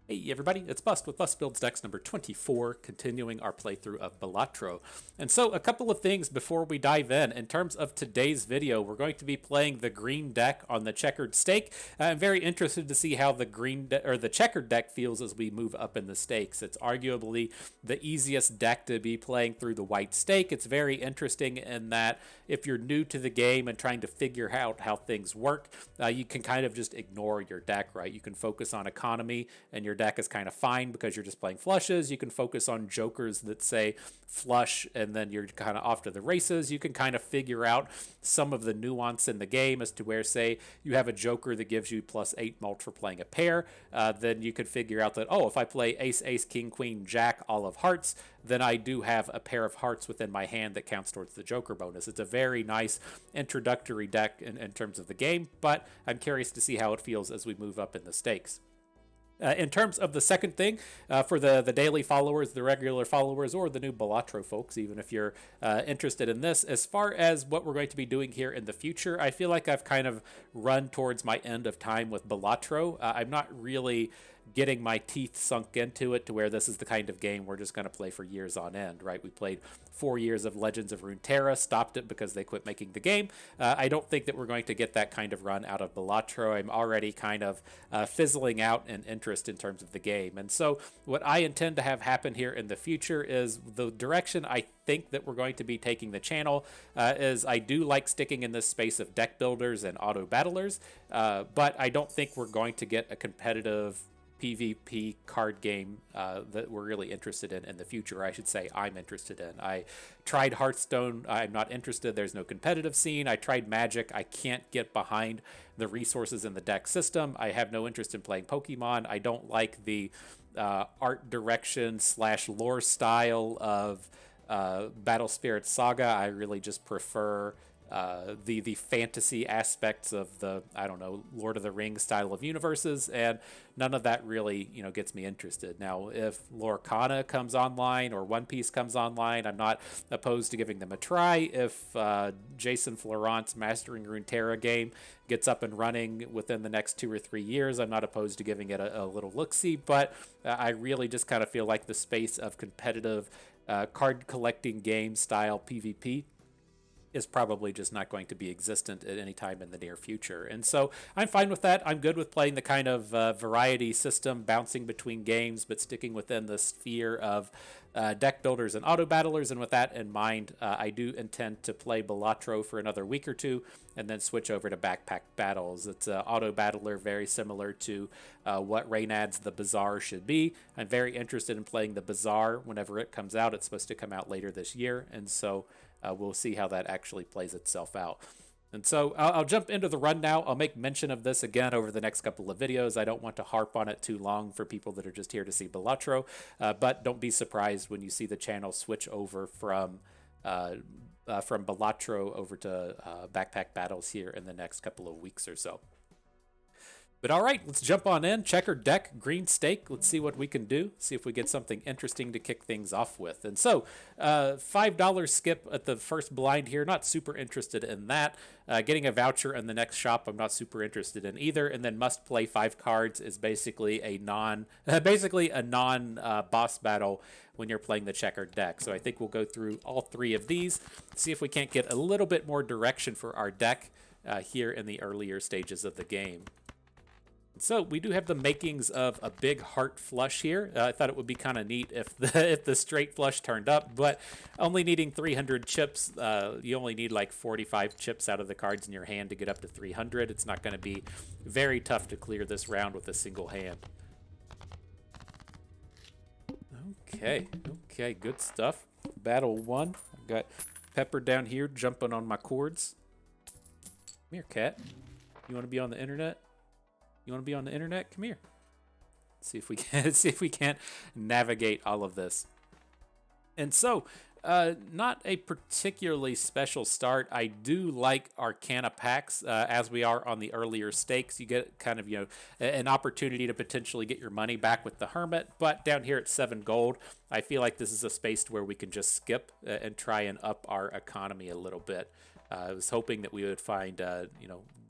Hey everybody, it's Bust with Bust Builds Decks number 24, continuing our playthrough of Balatro. And so a couple of things before we dive in. In terms of today's video, we're going to be playing the green deck on the checkered stake. I'm very interested to see how the or the checkered deck feels as we move up in the stakes. It's arguably the easiest deck to be playing through the white stake. It's very interesting in that if you're new to the game and trying to figure out how things work, you can kind of just ignore your deck, right? You can focus on economy and your deck is kind of fine because you're just playing flushes. You can focus on jokers that say flush and then you're kind of off to the races. You can kind of figure out some of the nuance in the game as to where, say, you have a joker that gives you +8 mult for playing a pair. Then you could figure out that, oh, if I play ace, ace, king, queen, jack, all of hearts, then I do have a pair of hearts within my hand that counts towards the joker bonus. It's a very nice introductory deck in terms of the game, but I'm curious to see how it feels as we move up in the stakes. In terms of the second thing, for the daily followers, the regular followers, or the new Balatro folks, even if you're interested in this, as far as what we're going to be doing here in the future, I feel like I've kind of run towards my end of time with Balatro. I'm not really getting my teeth sunk into it to where this is the kind of game we're just going to play for years on end, right? We played 4 years of Legends of Runeterra, stopped it because they quit making the game. I don't think that we're going to get that kind of run out of Balatro. I'm already kind of fizzling out in interest in terms of the game. And so what I intend to have happen here in the future is the direction I think that we're going to be taking the channel is I do like sticking in this space of deck builders and auto battlers, but I don't think we're going to get a competitive PvP card game that we're really interested in the future. I should say I'm interested in. I tried Hearthstone. I'm not interested. There's no competitive scene. I tried Magic. I can't get behind the resources in the deck system. I have no interest in playing Pokemon. I don't like the art direction / lore style of Battle Spirit Saga. I really just prefer the fantasy aspects of the, I don't know, Lord of the Rings style of universes, and none of that really gets me interested. Now, if Lorcana comes online or One Piece comes online, I'm not opposed to giving them a try. If Jason Florent's Mastering Runeterra game gets up and running within the next 2 or 3 years, I'm not opposed to giving it a little look-see, but I really just kind of feel like the space of competitive card collecting game style PvP is probably just not going to be existent at any time in the near future. And so I'm fine with that. I'm good with playing the kind of variety system, bouncing between games, but sticking within the sphere of deck builders and auto battlers. And with that in mind, I do intend to play Balatro for another week or two and then switch over to backpack battles. It's an auto battler very similar to what Reynad's The Bazaar should be. I'm very interested in playing The Bazaar whenever it comes out. It's supposed to come out later this year. And so we'll see how that actually plays itself out. And so I'll jump into the run now. I'll make mention of this again over the next couple of videos. I don't want to harp on it too long for people that are just here to see Balatro, but don't be surprised when you see the channel switch over from Balatro over to Backpack Battles here in the next couple of weeks or so. But all right, let's jump on in. Checkered deck, green stake. Let's see what we can do. See if we get something interesting to kick things off with. And so, $5 skip at the first blind here. Not super interested in that. Getting a voucher in the next shop, I'm not super interested in either. And then must play 5 cards is basically a non boss battle when you're playing the checkered deck. So I think we'll go through all 3 of these. See if we can't get a little bit more direction for our deck here in the earlier stages of the game. So we do have the makings of a big heart flush here. I thought it would be kind of neat if the straight flush turned up, but only needing 300 chips, you only need like 45 chips out of the cards in your hand to get up to 300. It's not going to be very tough to clear this round with a single hand. Okay, good stuff. Battle 1. I've got Pepper down here jumping on my cords. Come here, cat. You want to be on the internet? You want to be on the internet? Come here. See if we can see if we can't navigate all of this. And so, not a particularly special start. I do like Arcana packs as we are on the earlier stakes. You get kind of an opportunity to potentially get your money back with the Hermit. But down here at 7 gold, I feel like this is a space where we can just skip and try and up our economy a little bit. I was hoping that we would find,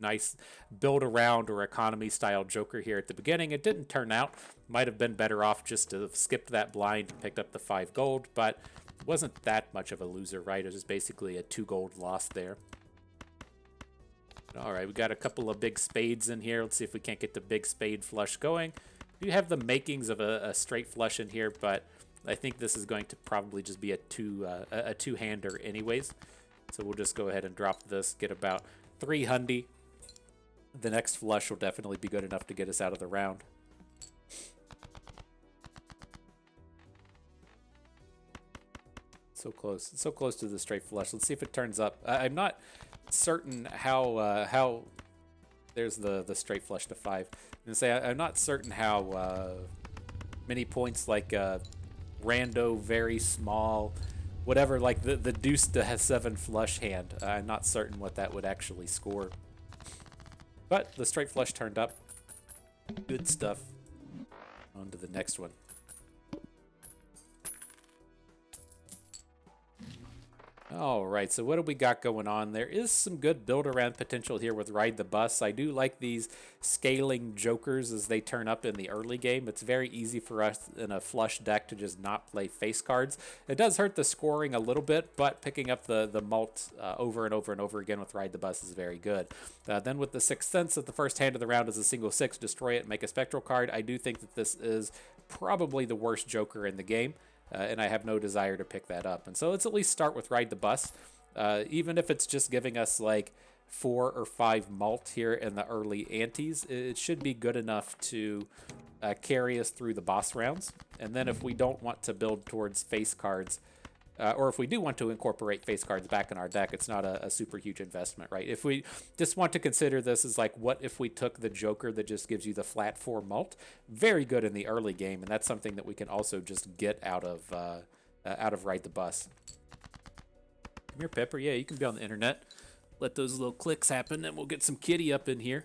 nice build around or economy style Joker here at the beginning. It didn't turn out. Might have been better off just to have skipped that blind and picked up the 5 gold, but it wasn't that much of a loser, right? It was basically a 2 gold loss there. All right, we got a couple of big spades in here. Let's see if we can't get the big spade flush going. We have the makings of a straight flush in here, but I think this is going to probably just be a two-hander anyways. So we'll just go ahead and drop this, get about 300. The next flush will definitely be good enough to get us out of the round. So close to the straight flush. Let's see if it turns up. I'm not certain how there's the straight flush to 5. I'm not certain how many points like rando, very small, whatever, like the deuce to 7 flush hand. I'm not certain what that would actually score. But the straight flush turned up. Good stuff. On to the next one. All right, so what do we got going on? There is some good build-around potential here with Ride the Bus. I do like these scaling jokers as they turn up in the early game. It's very easy for us in a flush deck to just not play face cards. It does hurt the scoring a little bit, but picking up the mult over and over and over again with Ride the Bus is very good. Then with the Sixth Sense, at the first hand of the round is a single 6, destroy it, make a spectral card. I do think that this is probably the worst joker in the game. And I have no desire to pick that up. And so let's at least start with Ride the Bus. Even if it's just giving us like 4 or 5 malt here in the early antes, it should be good enough to carry us through the boss rounds. And then if we don't want to build towards face cards, or if we do want to incorporate face cards back in our deck, it's not a super huge investment, right? If we just want to consider this as like, what if we took the Joker that just gives you the flat 4 mult? Very good in the early game, and that's something that we can also just get out of Ride the Bus. Come here, Pepper. Yeah, you can be on the internet. Let those little clicks happen, and we'll get some kitty up in here.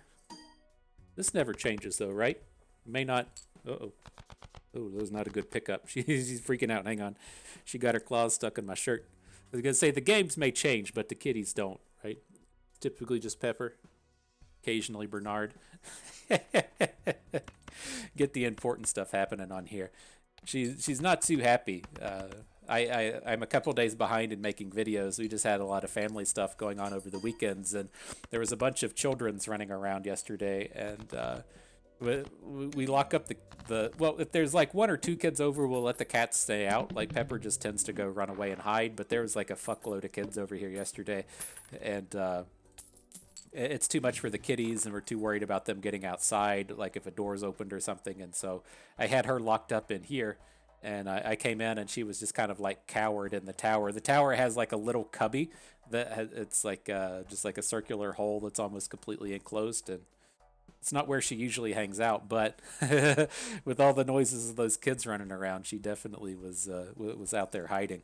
This never changes, though, right? May not. Uh-oh. Oh, that was not a good pickup. She's freaking out. Hang on. She got her claws stuck in my shirt. I was going to say the games may change, but the kitties don't, right? Typically just Pepper. Occasionally Bernard. Get the important stuff happening on here. She's not too happy. I'm a couple days behind in making videos. We just had a lot of family stuff going on over the weekends, and there was a bunch of children's running around yesterday, and we lock up well, if there's like 1 or 2 kids over, we'll let the cats stay out. Like Pepper just tends to go run away and hide, but there was like a fuckload of kids over here yesterday, and it's too much for the kitties, and we're too worried about them getting outside, like if a door's opened or something. And so I had her locked up in here, and I came in, and she was just kind of like cowered in the tower. The tower has like a little cubby it's like just like a circular hole that's almost completely enclosed, and it's not where she usually hangs out, but with all the noises of those kids running around, she definitely was out there hiding.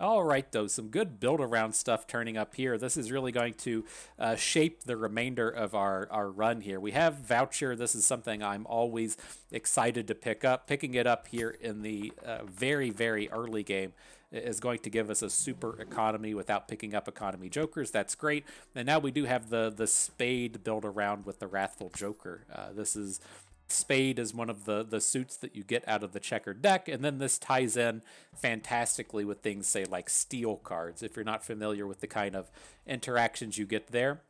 All right, though, some good build-around stuff turning up here. This is really going to shape the remainder of our run here. We have Voucher. This is something I'm always excited to pick up. Picking it up here in the very, very early game is going to give us a super economy without picking up economy jokers. That's great. And now we do have the Spade build-around with the Wrathful Joker. Spade is one of the suits that you get out of the Checkered deck, and then this ties in fantastically with things, say, like Steel cards. If you're not familiar with the kind of interactions you get there,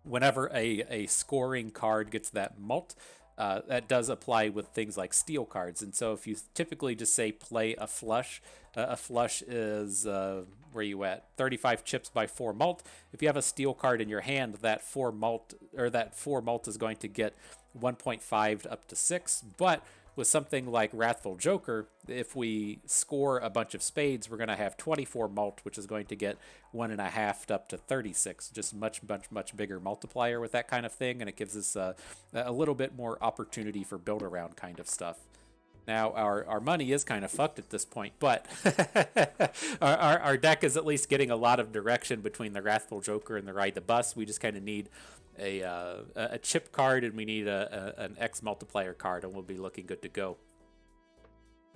whenever a scoring card gets that mult, that does apply with things like Steel cards. And so if you typically just say play a flush is, where you at? 35 chips by 4 mult. If you have a Steel card in your hand, that 4 mult is going to get 1.5 up to 6. But with something like Wrathful Joker, if we score a bunch of spades, we're going to have 24 mult, which is going to get 1.5 up to 36. Just much bigger multiplier with that kind of thing, and it gives us a little bit more opportunity for build around kind of stuff. Now, our money is kind of fucked at this point, but our deck is at least getting a lot of direction between the Wrathful Joker and the Ride the Bus. We just kind of need a chip card, and we need an X multiplier card, and we'll be looking good to go.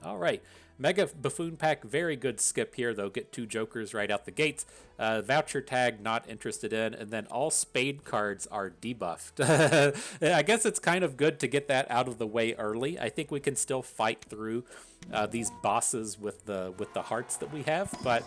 All right. Mega Buffoon Pack, very good skip here, though. Get 2 Jokers right out the gates. Voucher Tag, not interested in. And then all Spade cards are debuffed. I guess it's kind of good to get that out of the way early. I think we can still fight through these bosses with the hearts that we have, but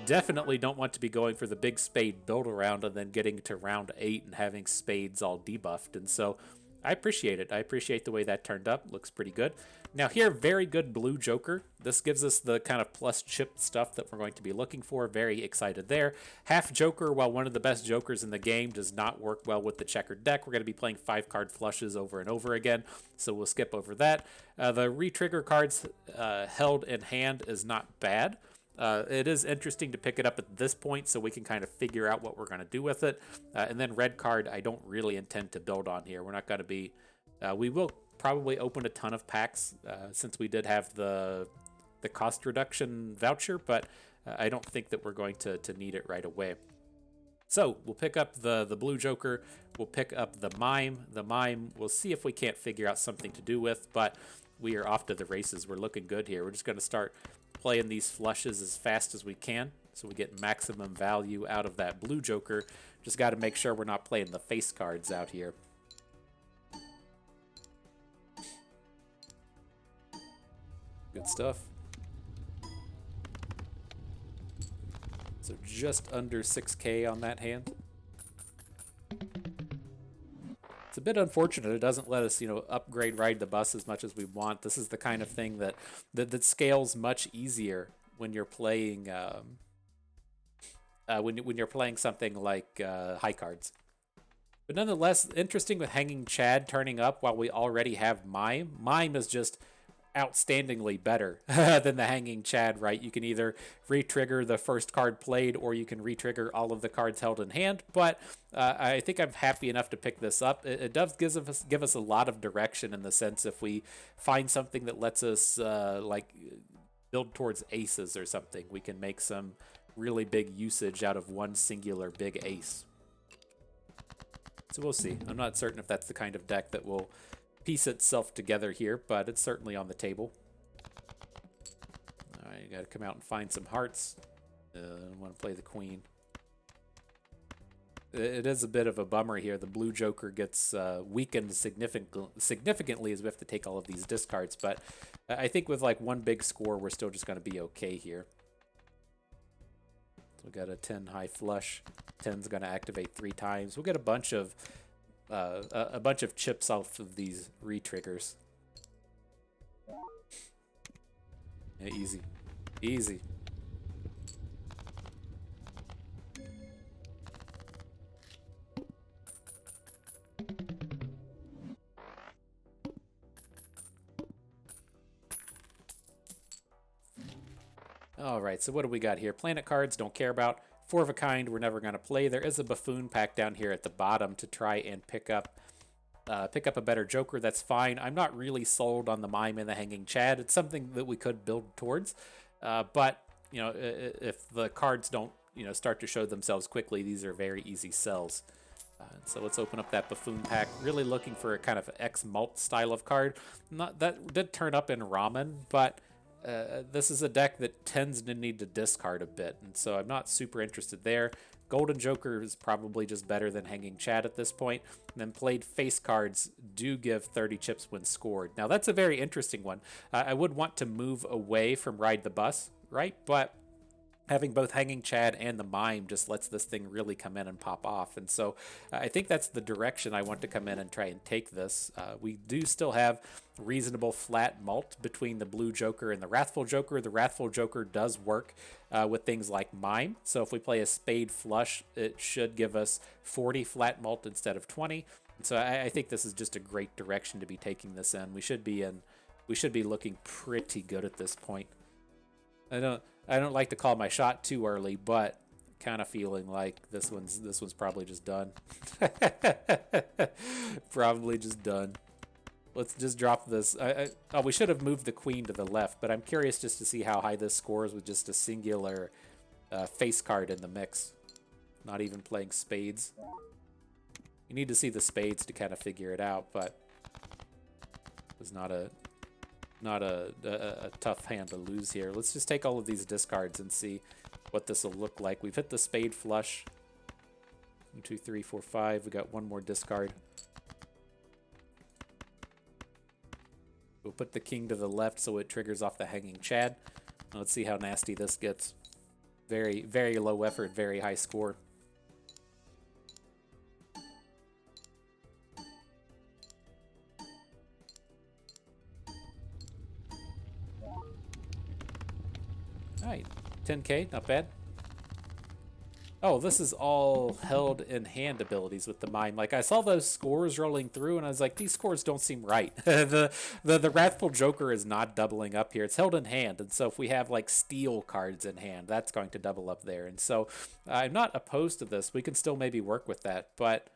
definitely don't want to be going for the big Spade build around and then getting to round 8 and having Spades all debuffed. And so I appreciate it. I appreciate the way that turned up. Looks pretty good. Now here, very good blue Joker. This gives us the kind of plus chip stuff that we're going to be looking for. Very excited there. Half Joker, while one of the best Jokers in the game, does not work well with the checkered deck. We're going to be playing 5-card flushes over and over again, so we'll skip over that. The re-trigger cards held in hand is not bad. It is interesting to pick it up at this point so we can kind of figure out what we're going to do with it. And then red card, I don't really intend to build on here. We're not going to be... we will probably open a ton of packs since we did have the cost reduction voucher, but I don't think that we're going to need it right away. So we'll pick up the blue Joker. We'll pick up the Mime. The Mime, we'll see if we can't figure out something to do with, but we are off to the races. We're looking good here. We're just going to start playing these flushes as fast as we can so we get maximum value out of that blue Joker. Just got to make sure we're not playing the face cards out here. Good stuff. So just under 6K on that hand. It's a bit unfortunate. It doesn't let us, upgrade Ride the Bus as much as we want. This is the kind of thing that scales much easier when you're playing when you're playing something like high cards. But nonetheless, interesting with Hanging Chad turning up while we already have Mime. Mime is just outstandingly better than the Hanging Chad, right? You can either re-trigger the first card played or you can re-trigger all of the cards held in hand, but I think I'm happy enough to pick this up. It does give us a lot of direction in the sense if we find something that lets us build towards aces or something, we can make some really big usage out of one singular big ace. So we'll see. I'm not certain if that's the kind of deck that will piece itself together here, but it's certainly on the table. All right, you got to come out and find some hearts. I want to play the queen. It is a bit of a bummer here. The blue Joker gets weakened significantly as we have to take all of these discards, but I think with like one big score, we're still just going to be okay here. So we got a 10 high flush. 10's going to activate 3 times. We'll get a bunch of chips off of these re-triggers. Yeah, easy. Easy. All right, so what do we got here? Planet cards, don't care about. 4 of a kind, we're never going to play. There is a Buffoon pack down here at the bottom to try and pick up a better Joker. That's fine. I'm not really sold on the Mime and the Hanging Chad. It's something that we could build towards, but if the cards don't start to show themselves quickly, these are very easy sells. So let's open up that Buffoon pack. Really looking for a kind of X-Malt style of card. That did turn up in Ramen, but this is a deck that tends to need to discard a bit, and so I'm not super interested there. Golden Joker is probably just better than Hanging Chad at this point. And then played face cards do give 30 chips when scored. Now that's a very interesting one. I would want to move away from Ride the Bus, right? But having both Hanging Chad and the Mime just lets this thing really come in and pop off. And so I think that's the direction I want to come in and try and take this. We do still have reasonable flat malt between the blue Joker and the Wrathful Joker. The Wrathful Joker does work with things like Mime. So if we play a spade flush, it should give us 40 flat malt instead of 20. And so I think this is just a great direction to be taking this in. We should be looking pretty good at this point. I don't like to call my shot too early, but kind of feeling like this one's probably just done. Probably just done. Let's just drop this. We should have moved the queen to the left, but I'm curious just to see how high this scores with just a singular face card in the mix. Not even playing spades. You need to see the spades to kind of figure it out, but it was not not a tough hand to lose here. Let's just take all of these discards and see what this will look like. We've hit the spade flush. 1, 2, 3, 4, 5. We got one more discard. We'll put the king to the left so it triggers off the hanging Chad. Let's see how nasty this gets. Very, very low effort, very high score. All right, 10K, not bad. Oh, this is all held in hand abilities with the mime. Like, I saw those scores rolling through, and I was like, these scores don't seem right. the Wrathful Joker is not doubling up here. It's held in hand, and so if we have, like, steel cards in hand, that's going to double up there. And so I'm not opposed to this. We can still maybe work with that, but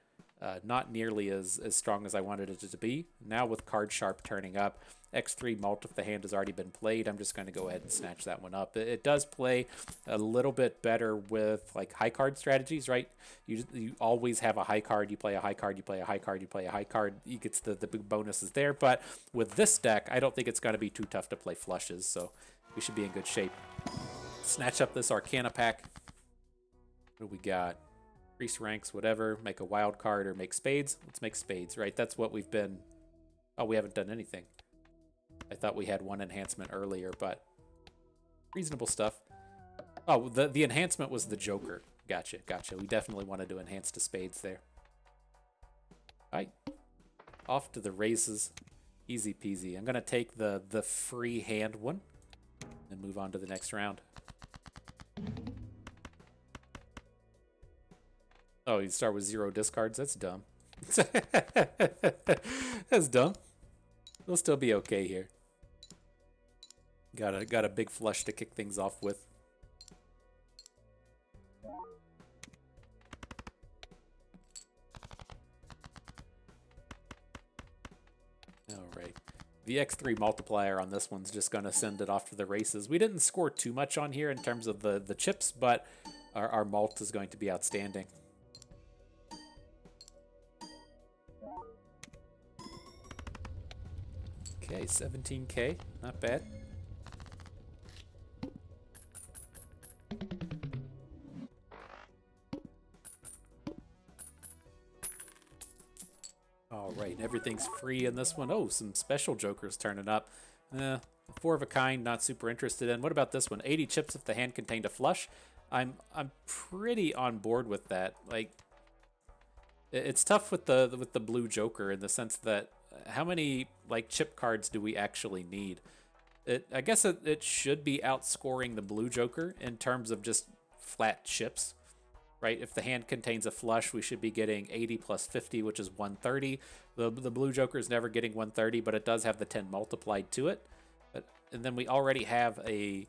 not nearly as strong as I wanted it to be. Now with Card Sharp turning up, X3 Malt if the hand has already been played, I'm just going to go ahead and snatch that one up. It does play a little bit better with like high card strategies, right? You always have a high card, you play a high card, you play a high card, you play a high card, you get the big bonuses there. But with this deck, I don't think it's going to be too tough to play flushes, so we should be in good shape. Snatch up this Arcana pack. What do we got? Increase ranks, whatever, make a wild card or make spades. Let's make spades, right? That's what we've been... Oh, we haven't done anything. I thought we had one enhancement earlier, but reasonable stuff. Oh, the enhancement was the Joker. Gotcha, gotcha. We definitely wanted to enhance to spades there. All right, off to the races. Easy peasy. I'm going to take the free hand one and move on to the next round. Oh, you start with 0 discards? That's dumb. That's dumb. We'll still be okay here. Got a big flush to kick things off with. All right. The X3 multiplier on this one's just going to send it off to the races. We didn't score too much on here in terms of the chips, but our malt is going to be outstanding. Okay, 17K, not bad. All right, everything's free in this one. Oh, some special jokers turning up. 4 of a kind, not super interested in. What about this one? 80 chips if the hand contained a flush. I'm pretty on board with that. Like, it's tough with the blue joker in the sense that how many like chip cards do we actually need? I guess it should be outscoring the blue joker in terms of just flat chips, right? If the hand contains a flush, we should be getting 80 plus 50, which is 130. The blue joker is never getting 130, but it does have the 10 multiplied to it. And then we already have a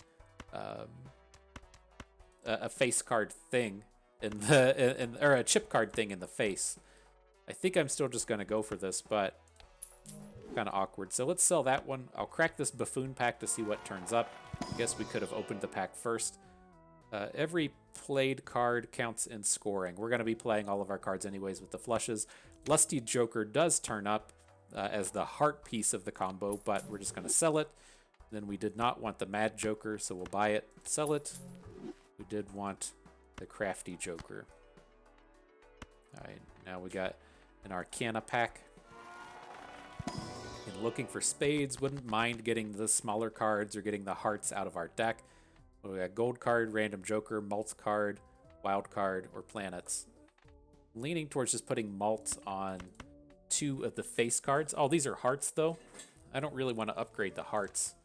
face card thing or a chip card thing in the face. I think I'm still just going to go for this, but kind of awkward. So let's sell that one. I'll crack this buffoon pack to see what turns up. I guess we could have opened the pack first. Every played card counts in scoring. We're going to be playing all of our cards anyways with the flushes. Lusty Joker does turn up as the heart piece of the combo, but we're just going to sell it. Then we did not want the Mad Joker, so we'll buy it, sell it. We did want the Crafty Joker. All right, now we got an Arcana pack. And looking for spades, wouldn't mind getting the smaller cards or getting the hearts out of our deck. We got gold card, random joker, malt card, wild card, or planets. Leaning towards just putting malt on 2 of the face cards. Oh, these are hearts though. I don't really want to upgrade the hearts.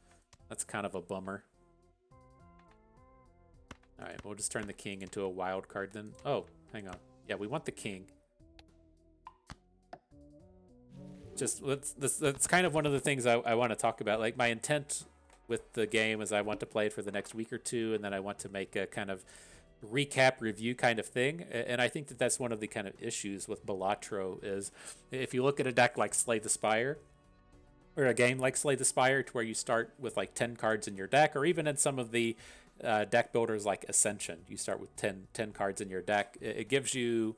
That's kind of a bummer. All right, we'll just turn the king into a wild card then. Oh, hang on. Yeah, we want the king. Just that's kind of one of the things I want to talk about. Like, my intent with the game is I want to play it for the next week or two, and then I want to make a kind of recap review kind of thing. And I think that that's one of the kind of issues with Balatro is if you look at a deck like Slay the Spire, or a game like Slay the Spire, to where you start with like 10 cards in your deck, or even in some of the deck builders like Ascension, you start with 10 cards in your deck. It gives you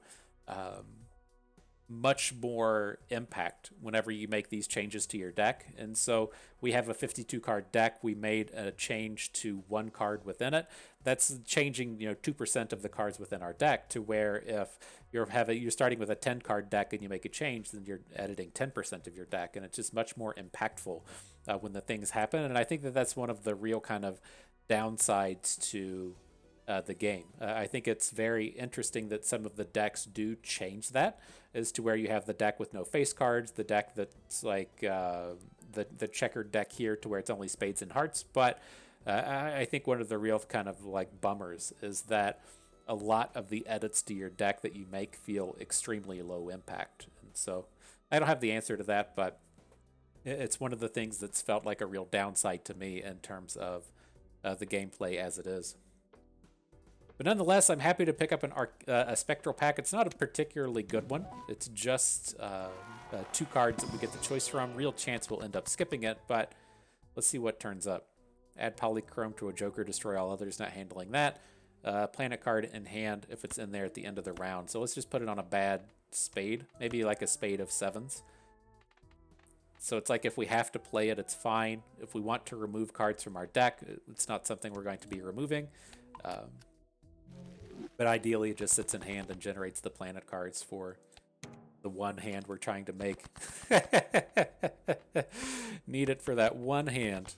much more impact whenever you make these changes to your deck. And so we have a 52 card deck. We made a change to one card within it. That's changing, 2% of the cards within our deck, to where if you're starting with a 10 card deck and you make a change, then you're editing 10% of your deck, and it's just much more impactful when the things happen. And I think that that's one of the real kind of downsides to the game. I think it's very interesting that some of the decks do change that, as to where you have the deck with no face cards, the deck that's like the checkered deck here, to where it's only spades and hearts. But I think one of the real kind of like bummers is that a lot of the edits to your deck that you make feel extremely low impact. And so I don't have the answer to that, but it's one of the things that's felt like a real downside to me in terms of the gameplay as it is. But nonetheless, I'm happy to pick up a Spectral pack. It's not a particularly good one. It's just 2 cards that we get the choice from. Real chance we'll end up skipping it, but let's see what turns up. Add Polychrome to a Joker, destroy all others, not handling that. Planet card in hand if it's in there at the end of the round. So let's just put it on a bad spade, maybe like a spade of 7s. So it's like if we have to play it, it's fine. If we want to remove cards from our deck, it's not something we're going to be removing. But ideally, it just sits in hand and generates the planet cards for the one hand we're trying to make. Need it for that one hand.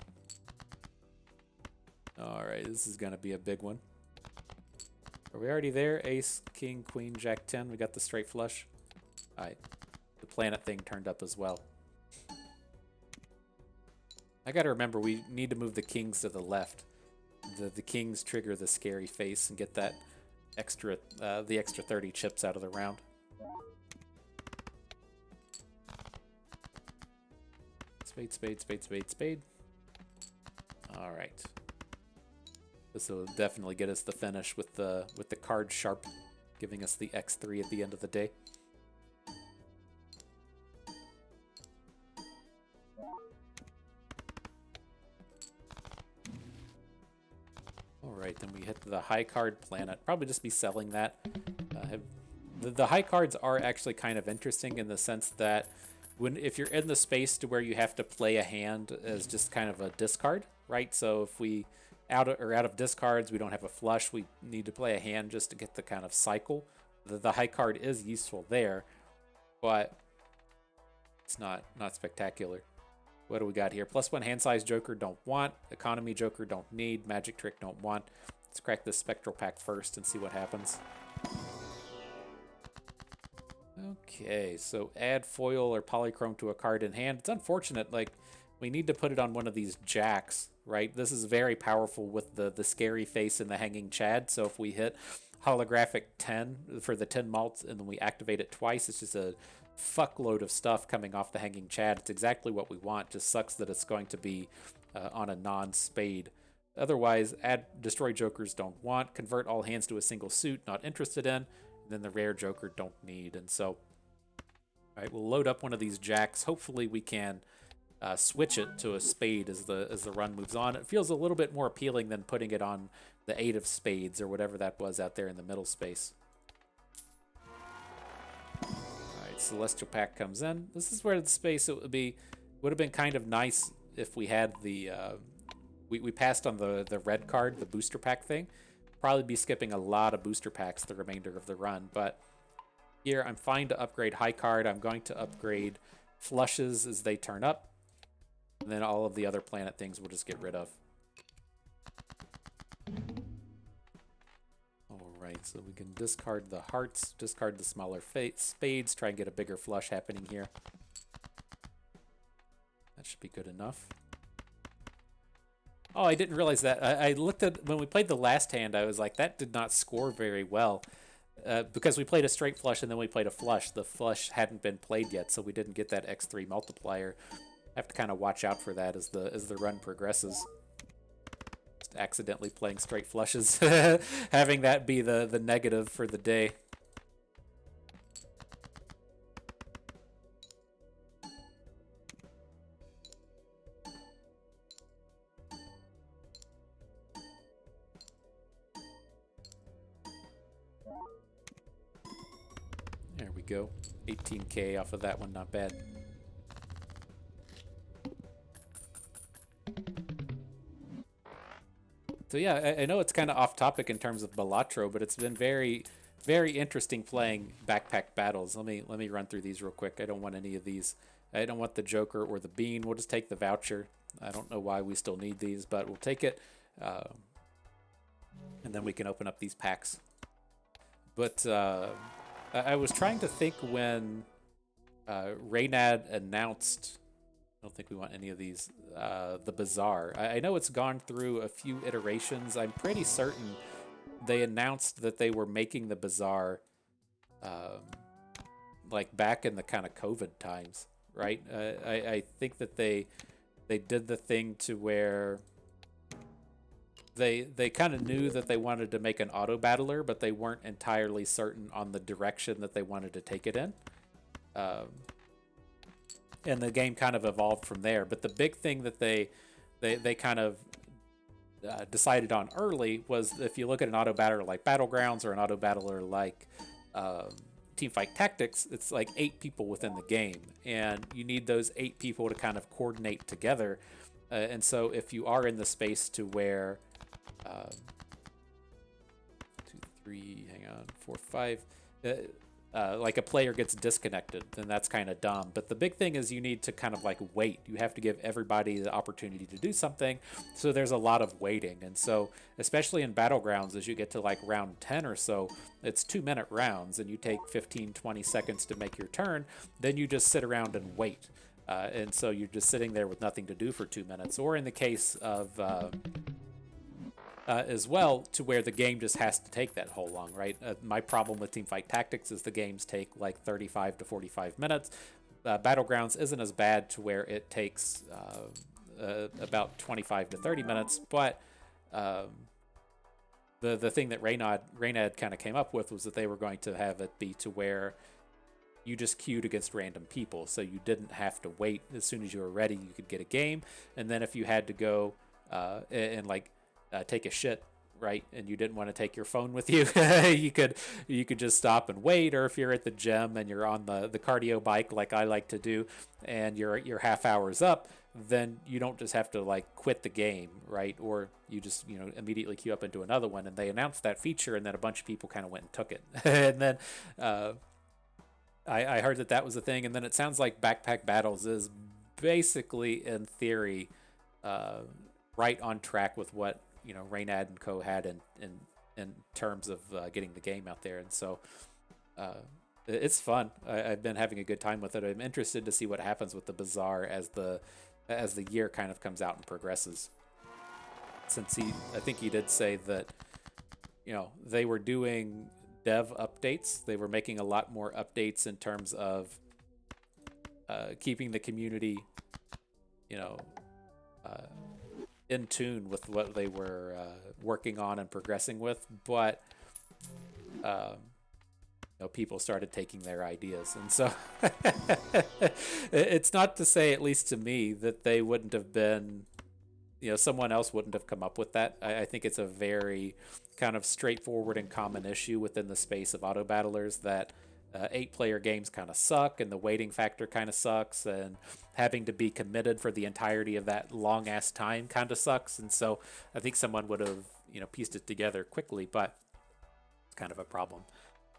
All right, this is going to be a big one. Are we already there? Ace, King, Queen, Jack 10. We got the straight flush. All right, the planet thing turned up as well. I got to remember, we need to move the kings to the left. The kings trigger the scary face and get that the extra 30 chips out of the round. Spade, spade, spade, spade, spade. All right. This will definitely get us the finish with the card sharp, giving us the X3 at the end of the day. Alright, then we hit the high card planet. Probably just be selling that. The high cards are actually kind of interesting in the sense that if you're in the space to where you have to play a hand as just kind of a discard, right? So if we out of discards, we don't have a flush, we need to play a hand just to get the kind of cycle. The high card is useful there, but it's not spectacular. What do we got here? +1 hand size Joker, don't want. Economy Joker, don't need. Magic Trick, don't want. Let's crack this Spectral pack first and see what happens. Okay, so add foil or polychrome to a card in hand. It's unfortunate, like, we need to put it on one of these jacks, right? This is very powerful with the scary face and the hanging Chad. So if we hit holographic 10 for the 10 malts and then we activate it twice, it's just a fuckload of stuff coming off the hanging Chad. It's exactly what we want. Just sucks that it's going to be on a non-spade. Otherwise, add destroy Jokers, don't want. Convert all hands to a single suit, not interested in. And then the rare Joker, don't need. And so, all right, we'll load up one of these jacks. Hopefully we can switch it to a spade as the run moves on. It feels a little bit more appealing than putting it on the 8 of spades or whatever that was out there in the middle space. Celestial pack comes in. This is where the space would have been kind of nice if we had the we passed on the red card, the booster pack thing. Probably be skipping a lot of booster packs the remainder of the run, but here I'm fine to upgrade high card. I'm going to upgrade flushes as they turn up, and then all of the other planet things we'll just get rid of. Right, so we can discard the hearts, discard the smaller spades, try and get a bigger flush happening here. That should be good enough. Oh, I didn't realize that. I looked at, when we played the last hand, I was like, that did not score very well. Because we played a straight flush and then we played a flush. The flush hadn't been played yet, so we didn't get that X3 multiplier. I have to kind of watch out for that as the run progresses. Accidentally playing straight flushes, having that be the negative for the day. There we go. 18K off of that one, not bad. So yeah, I know it's kind of off topic in terms of Balatro, but it's been very, very interesting playing backpack battles. Let me run through these real quick. I don't want any of these. I don't want the Joker or the Bean. We'll just take the voucher. I don't know why we still need these, but we'll take it. And then we can open up these packs. But I was trying to think when Reynad announced, I don't think we want any of these, the Bazaar. I know it's gone through a few iterations. I'm pretty certain they announced that they were making the Bazaar like back in the kind of COVID times, right? I think that they did the thing to where they kind of knew that they wanted to make an auto battler, but they weren't entirely certain on the direction that they wanted to take it in. And the game kind of evolved from there. But the big thing that they kind of decided on early was, if you look at an auto battler like Battlegrounds or an auto battler like Teamfight Tactics, it's like 8 people within the game, and you need those 8 people to kind of coordinate together. And so if you are in the space to where 2, 3, hang on, 4, 5, like a player gets disconnected, then that's kind of dumb. But the big thing is you need to kind of like wait. You have to give everybody the opportunity to do something. So there's a lot of waiting. And so especially in Battlegrounds, as you get to like round 10 or so, it's 2-minute rounds and you take 15, 20 seconds to make your turn. Then you just sit around and wait. And so you're just sitting there with nothing to do for 2 minutes. Or in the case of as well, to where the game just has to take that whole long, right? My problem with Teamfight Tactics is the games take like 35 to 45 minutes. Battlegrounds isn't as bad, to where it takes about 25 to 30 minutes, but the thing that Reynad kind of came up with was that they were going to have it be to where you just queued against random people, so you didn't have to wait. As soon as you were ready, you could get a game, and then if you had to go and like take a shit, right, and you didn't want to take your phone with you, you could just stop and wait. Or if you're at the gym and you're on the cardio bike like I like to do, and your half hour's up, then you don't just have to like quit the game, right? Or you just immediately queue up into another one. And they announced that feature, and then a bunch of people kind of went and took it. And then I heard that was a thing, and then it sounds like Backpack Battles is basically, in theory, right on track with what Reynad and Co had in terms of getting the game out there. And so it's fun. I've been having a good time with it. I'm interested to see what happens with the Bazaar as the year kind of comes out and progresses. Since I think he did say that they were doing dev updates. They were making a lot more updates in terms of keeping the community in tune with what they were working on and progressing with, but people started taking their ideas, and so it's not to say, at least to me, that they wouldn't have been, someone else wouldn't have come up with that. I think it's a very kind of straightforward and common issue within the space of auto battlers that 8-player games kind of suck, and the waiting factor kind of sucks, and having to be committed for the entirety of that long ass time kind of sucks. And so I think someone would have pieced it together quickly, but it's kind of a problem.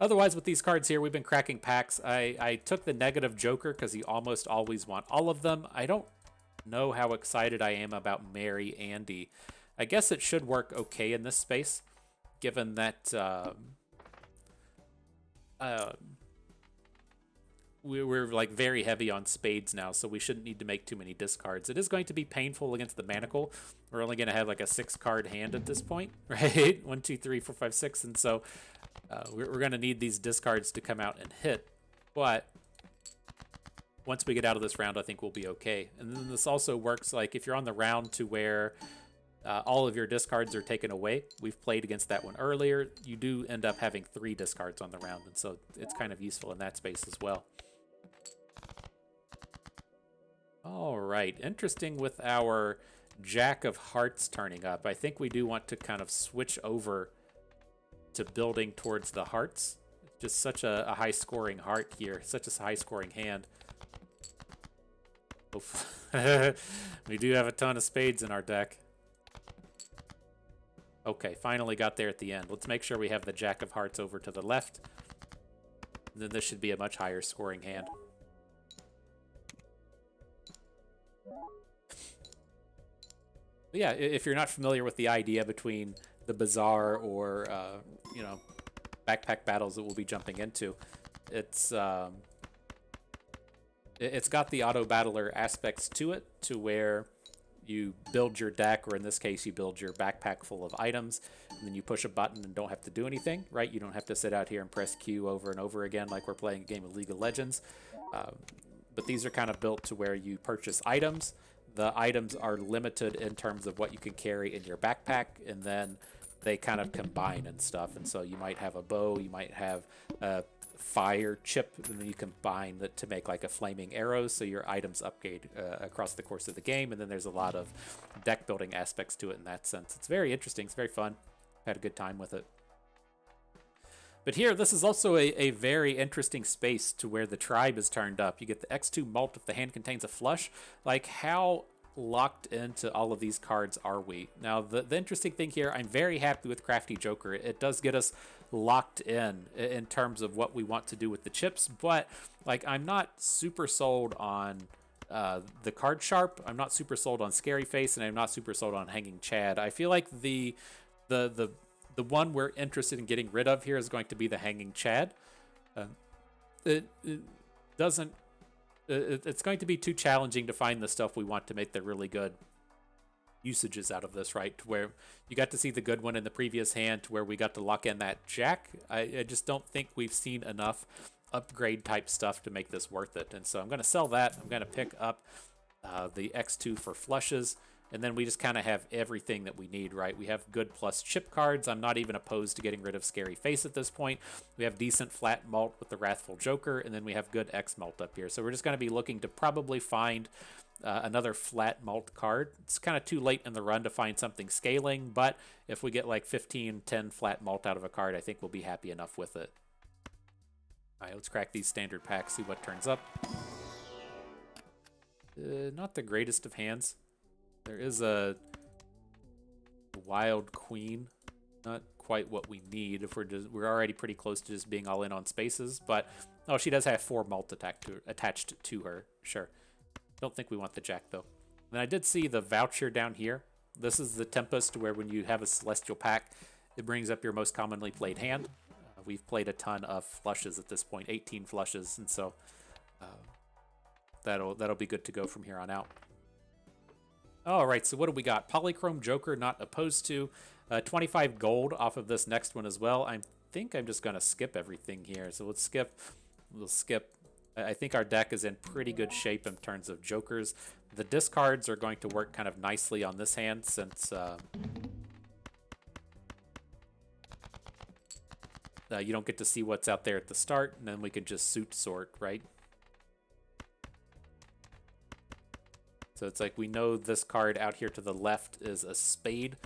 Otherwise, with these cards here, we've been cracking packs. I took the negative Joker because you almost always want all of them. I don't know how excited I am about Mary Andy. I guess it should work okay in this space, given that we're like very heavy on spades now, so we shouldn't need to make too many discards. It is going to be painful against the Manacle. We're only going to have like a 6-card hand at this point, right? 1, 2, 3, 4, 5, 6, and so we're going to need these discards to come out and hit. But once we get out of this round, I think we'll be okay. And then this also works like if you're on the round to where all of your discards are taken away. We've played against that one earlier. You do end up having 3 discards on the round, and so it's kind of useful in that space as well. All right, interesting with our Jack of Hearts turning up. I think we do want to kind of switch over to building towards the hearts. Just such a high-scoring heart here. Such a high-scoring hand. We do have a ton of spades in our deck. Okay, finally got there at the end. Let's make sure we have the Jack of Hearts over to the left. Then this should be a much higher scoring hand. But yeah, if you're not familiar with the idea between the Bazaar or, you know, backpack battles that we'll be jumping into, it's got the auto battler aspects to it, to where you build your deck, or in this case, you build your backpack full of items, and then you push a button and don't have to do anything, right? You don't have to sit out here and press Q over and over again like we're playing a game of League of Legends. But these are kind of built to where you purchase items. The items are limited in terms of what you can carry in your backpack, and then they kind of combine and stuff. And so you might have a bow, you might have a fire chip, and then you combine that to make like a flaming arrow, so your items upgrade across the course of the game. And then there's a lot of deck building aspects to it in that sense. It's very interesting. It's very fun. Had a good time with it. But here, this is also a very interesting space to where the tribe is turned up. You get the X2 malt if the hand contains a flush. Like, how locked into all of these cards are we? Now, the interesting thing here, I'm very happy with Crafty Joker. It does get us locked in terms of what we want to do with the chips, but like, I'm not super sold on the card sharp. I'm not super sold on Scary Face, and I'm not super sold on Hanging Chad. I feel like the one we're interested in getting rid of here is going to be the Hanging Chad. It's going to be too challenging to find the stuff we want to make the really good usages out of this, right? To where you got to see the good one in the previous hand, to where we got to lock in that Jack. I just don't think we've seen enough upgrade type stuff to make this worth it. And so I'm going to sell that. I'm going to pick up the X2 for flushes. And then we just kind of have everything that we need, right? We have good plus chip cards. I'm not even opposed to getting rid of Scary Face at this point. We have decent flat malt with the Wrathful Joker, and then we have good X malt up here. So we're just going to be looking to probably find another flat malt card. It's kind of too late in the run to find something scaling, but if we get like 15, 10 flat malt out of a card, I think we'll be happy enough with it. All right, let's crack these standard packs, see what turns up. Not the greatest of hands. There is a Wild Queen, not quite what we need if we're already pretty close to just being all in on spaces, but oh, she does have 4 malt attached to her. Sure. Don't think we want the Jack though. And I did see the voucher down here. This is the Tempest, where when you have a Celestial pack, it brings up your most commonly played hand. We've played a ton of flushes at this point, 18 flushes, and so that'll be good to go from here on out. All right, so what do we got? Polychrome Joker, not opposed to. 25 gold off of this next one as well. I think I'm just going to skip everything here. So let's skip. We'll skip. I think our deck is in pretty good shape in terms of Jokers. The discards are going to work kind of nicely on this hand, since you don't get to see what's out there at the start, and then we can just suit sort, right? So it's like we know this card out here to the left is a spade.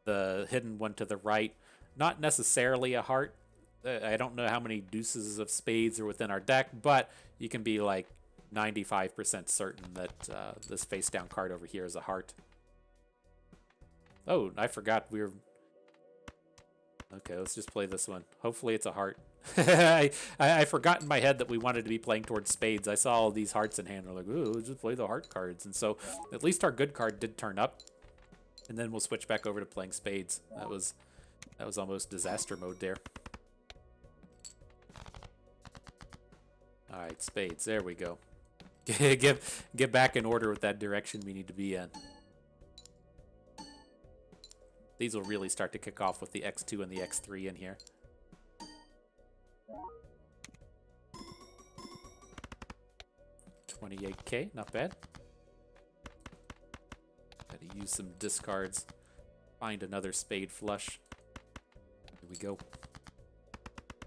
The hidden one to the right, not necessarily a heart. I don't know how many deuces of spades are within our deck, but you can be like 95% certain that this face down card over here is a heart. Oh, I forgot we were... Okay, let's just play this one. Hopefully it's a heart. I forgot in my head that we wanted to be playing towards spades. I saw all these hearts in hand. I'm like, ooh, let's just play the heart cards. And so at least our good card did turn up. And then we'll switch back over to playing spades. That was almost disaster mode there. All right, spades. There we go. Get back in order with that direction we need to be in. These will really start to kick off with the X2 and the X3 in here. $28K, not bad. Gotta use some discards. Find another spade flush. Here we go.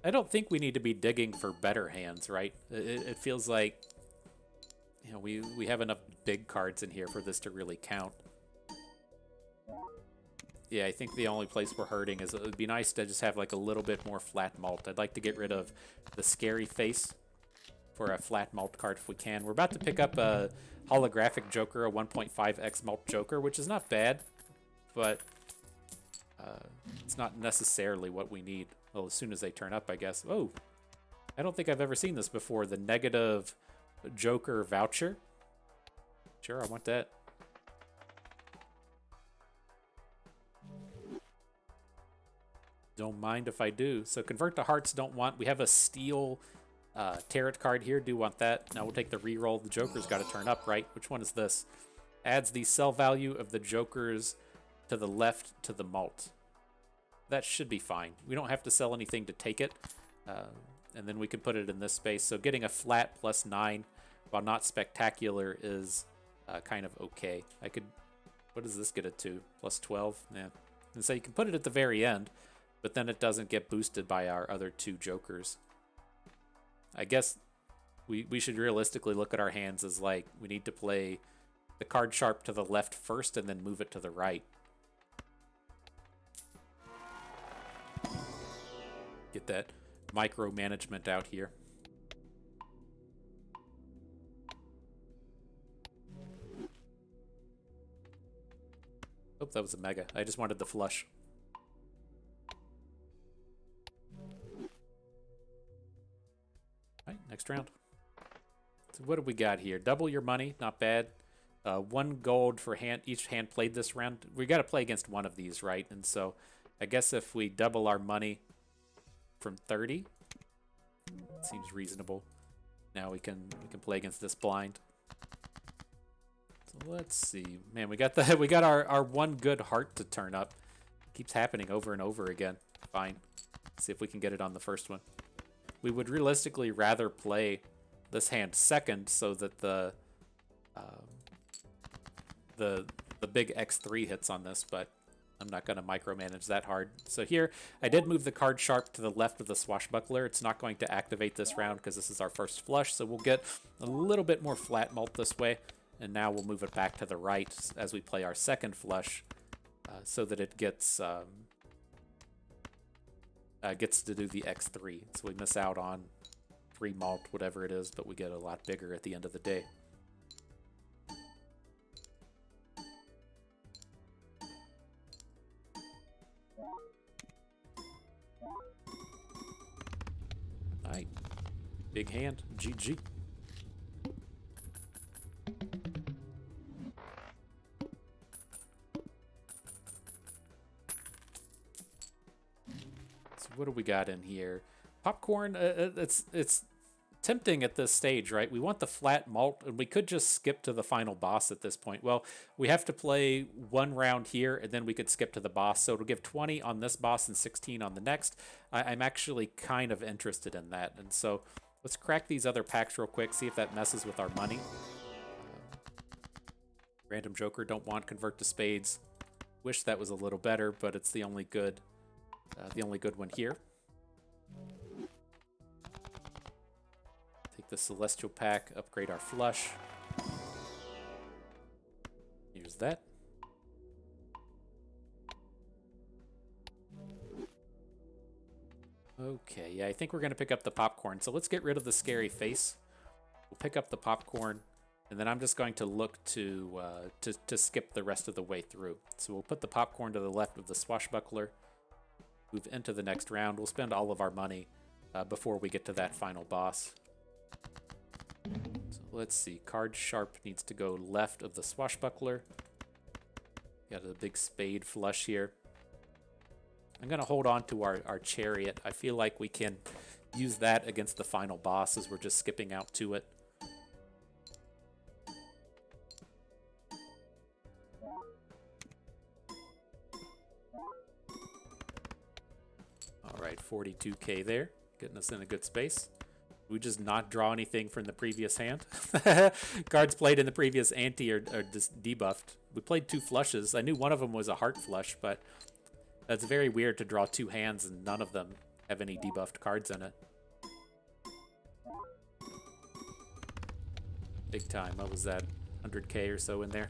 I don't think we need to be digging for better hands, right? It feels like, you know, we have enough big cards in here for this to really count. Yeah, I think the only place we're hurting is it would be nice to just have like a little bit more flat malt. I'd like to get rid of the scary face for a flat malt card if we can. We're about to pick up a holographic Joker, a 1.5x malt Joker, which is not bad, but it's not necessarily what we need. Well, as soon as they turn up, I guess. Oh, I don't think I've ever seen this before. The negative Joker voucher. Sure, I want that. Don't mind if I do. So convert to hearts, don't want. We have a steel tarot card here. Do want that. Now we'll take the reroll. The Joker's got to turn up, right? Which one is this? Adds the sell value of the Jokers to the left to the malt. That should be fine. We don't have to sell anything to take it. And then we can put it in this space. So getting a flat +9, while not spectacular, is kind of okay. I could, what does this get it to? +12? Yeah. And so you can put it at the very end, but then it doesn't get boosted by our other two Jokers. I guess we should realistically look at our hands as like, we need to play the card sharp to the left first and then move it to the right. Get that micromanagement out here. Oh, that was a mega. I just wanted the flush. All right, next round. So what do we got here? Double your money, not bad. 1 gold for each hand played this round. We got to play against one of these, right? And so I guess if we double our money from 30, seems reasonable. Now we can play against this blind. So let's see. Man, we got our one good heart to turn up. Keeps happening over and over again. Fine. Let's see if we can get it on the first one. We would realistically rather play this hand second so that the big X3 hits on this, but I'm not going to micromanage that hard. So here, I did move the card sharp to the left of the swashbuckler. It's not going to activate this round because this is our first flush, so we'll get a little bit more flat malt this way, and now we'll move it back to the right as we play our second flush so that it gets to do the X3. So we miss out on 3 malt, whatever it is, but we get a lot bigger at the end of the day. Alright, big hand, GG. So what do we got in here? Popcorn, it's tempting at this stage, right? We want the flat malt, and we could just skip to the final boss at this point. Well, we have to play 1 round here, and then we could skip to the boss. So it'll give 20 on this boss and 16 on the next. I'm actually kind of interested in that. And so let's crack these other packs real quick, see if that messes with our money. Random Joker, don't want, convert to spades. Wish that was a little better, but it's the only good one here. Take the Celestial pack, upgrade our flush. Use that. Okay, yeah, I think we're going to pick up the popcorn. So let's get rid of the scary face. We'll pick up the popcorn, and then I'm just going to look to skip the rest of the way through. So we'll put the popcorn to the left of the swashbuckler, move into the next round. We'll spend all of our money before we get to that final boss. So let's see. Card sharp needs to go left of the swashbuckler. Got a big spade flush here. I'm going to hold on to our chariot. I feel like we can use that against the final boss as we're just skipping out to it. All right, 42k there, getting us in a good space. We just not draw anything from the previous hand. Cards played in the previous ante are just debuffed. We played 2 flushes. I knew one of them was a heart flush, but that's very weird to draw 2 hands and none of them have any debuffed cards in it. Big time. What was that? 100k or so in there.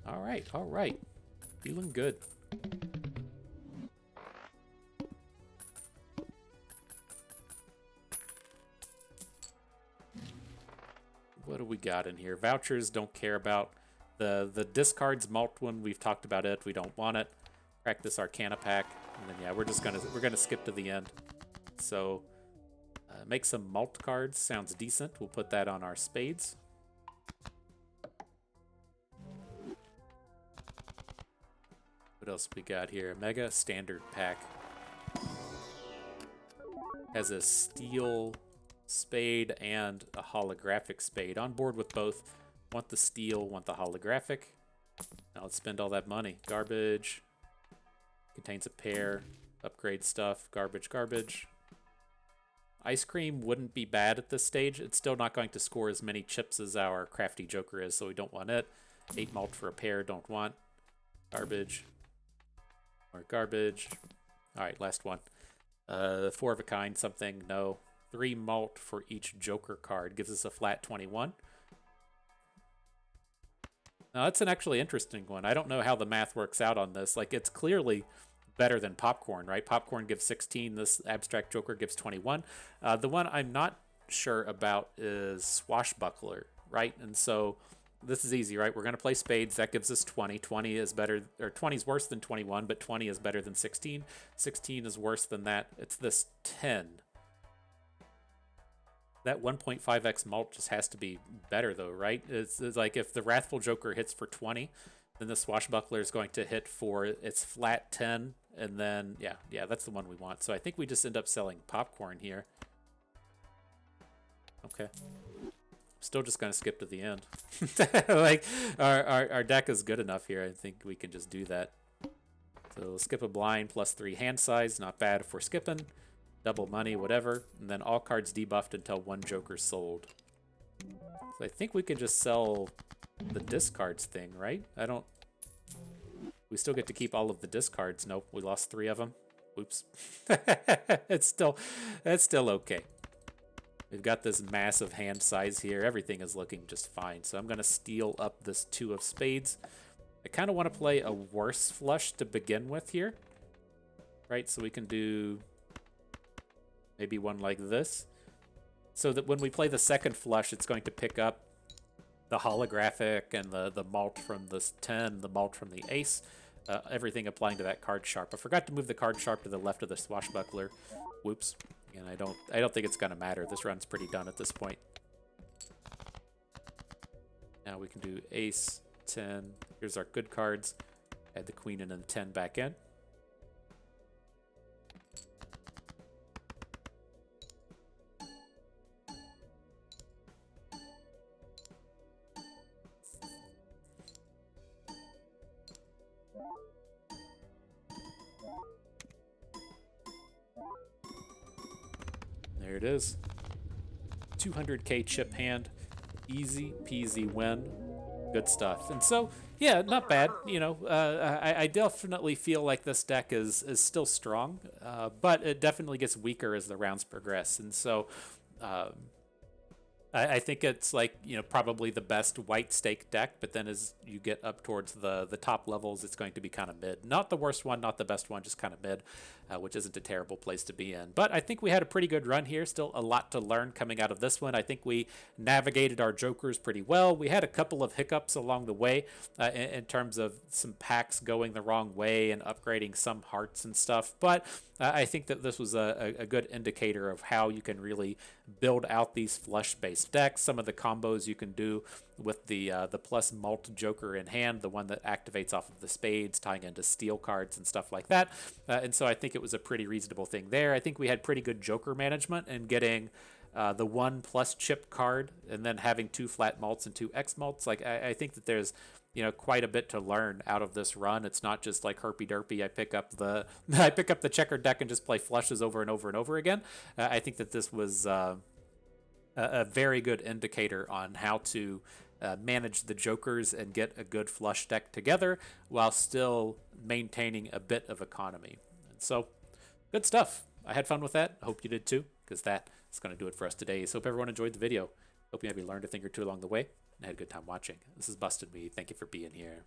All right, all right. Feeling good. What do we got in here? Vouchers, don't care about. The discards malt one, we've talked about it. We don't want it. Crack this Arcana pack, and then yeah, we're gonna skip to the end. So make some malt cards. Sounds decent. We'll put that on our spades. What else we got here? Mega standard pack. Has a steel spade and a holographic spade. On board with both. Want the steel, want the holographic. Now let's spend all that money. Garbage. Contains a pair. Upgrade stuff. Garbage, garbage. Ice cream wouldn't be bad at this stage. It's still not going to score as many chips as our crafty joker is, so we don't want it. 8 malt for a pair, don't want. Garbage. More garbage. Alright, last one. 4 of a kind, something, no. 3 malt for each joker card. Gives us a flat 21. Now, that's an actually interesting one. I don't know how the math works out on this. Like, it's clearly better than popcorn, right? Popcorn gives 16. This abstract joker gives 21. The one I'm not sure about is swashbuckler, right? And so this is easy, right? We're going to play spades. That gives us 20. 20 is better, or 20 is worse than 21, but 20 is better than 16. 16 is worse than that. It's this 10. That 1.5x malt just has to be better, though, right? It's like if the Wrathful Joker hits for 20, then the Swashbuckler is going to hit for its flat 10, and then, yeah, that's the one we want. So I think we just end up selling popcorn here. Okay. Still just going to skip to the end. Like, our deck is good enough here. I think we can just do that. So we'll skip a blind, +3 hand size. Not bad if we're skipping. Double money, whatever. And then all cards debuffed until 1 joker's sold. So I think we can just sell the discards thing, right? We still get to keep all of the discards. Nope, we lost 3 of them. Oops. It's still okay. We've got this massive hand size here. Everything is looking just fine. So I'm going to steal up this 2 of spades. I kind of want to play a worse flush to begin with here. Right, so we can do maybe one like this. So that when we play the second flush, it's going to pick up the holographic and the malt from this 10, the malt from the ace, everything applying to that card sharp. I forgot to move the card sharp to the left of the swashbuckler. Whoops. And I don't think it's going to matter. This run's pretty done at this point. Now we can do ace, 10. Here's our good cards. Add the queen and then 10 back in. There it is. 200k chip hand. Easy peasy win. Good stuff. And so, yeah, not bad. You know, I definitely feel like this deck is still strong, but it definitely gets weaker as the rounds progress. And so, I think it's like, you know, probably the best white stake deck, but then as you get up towards the top levels, it's going to be kind of mid. Not the worst one, not the best one, just kind of mid, which isn't a terrible place to be in. But I think we had a pretty good run here. Still a lot to learn coming out of this one. I think we navigated our jokers pretty well. We had a couple of hiccups along the way in terms of some packs going the wrong way and upgrading some hearts and stuff. But I think that this was a good indicator of how you can really build out these flush-based decks. Some of the combos you can do with the plus malt joker in hand, the one that activates off of the spades, tying into steel cards and stuff like that. And so I think it was a pretty reasonable thing there. I think we had pretty good joker management and getting the 1+ chip card and then having 2 flat malts and 2 X malts. Like I think that there's, you know, quite a bit to learn out of this run. It's not just like herpy derpy. I pick up the checkered deck and just play flushes over and over and over again. I think that this was a very good indicator on how to manage the jokers and get a good flush deck together while still maintaining a bit of economy. And so, good stuff. I had fun with that. I hope you did too, because that is going to do it for us today. So hope everyone enjoyed the video. Hope you maybe learned a thing or two along the way and had a good time watching. This is Busted Me. Thank you for being here.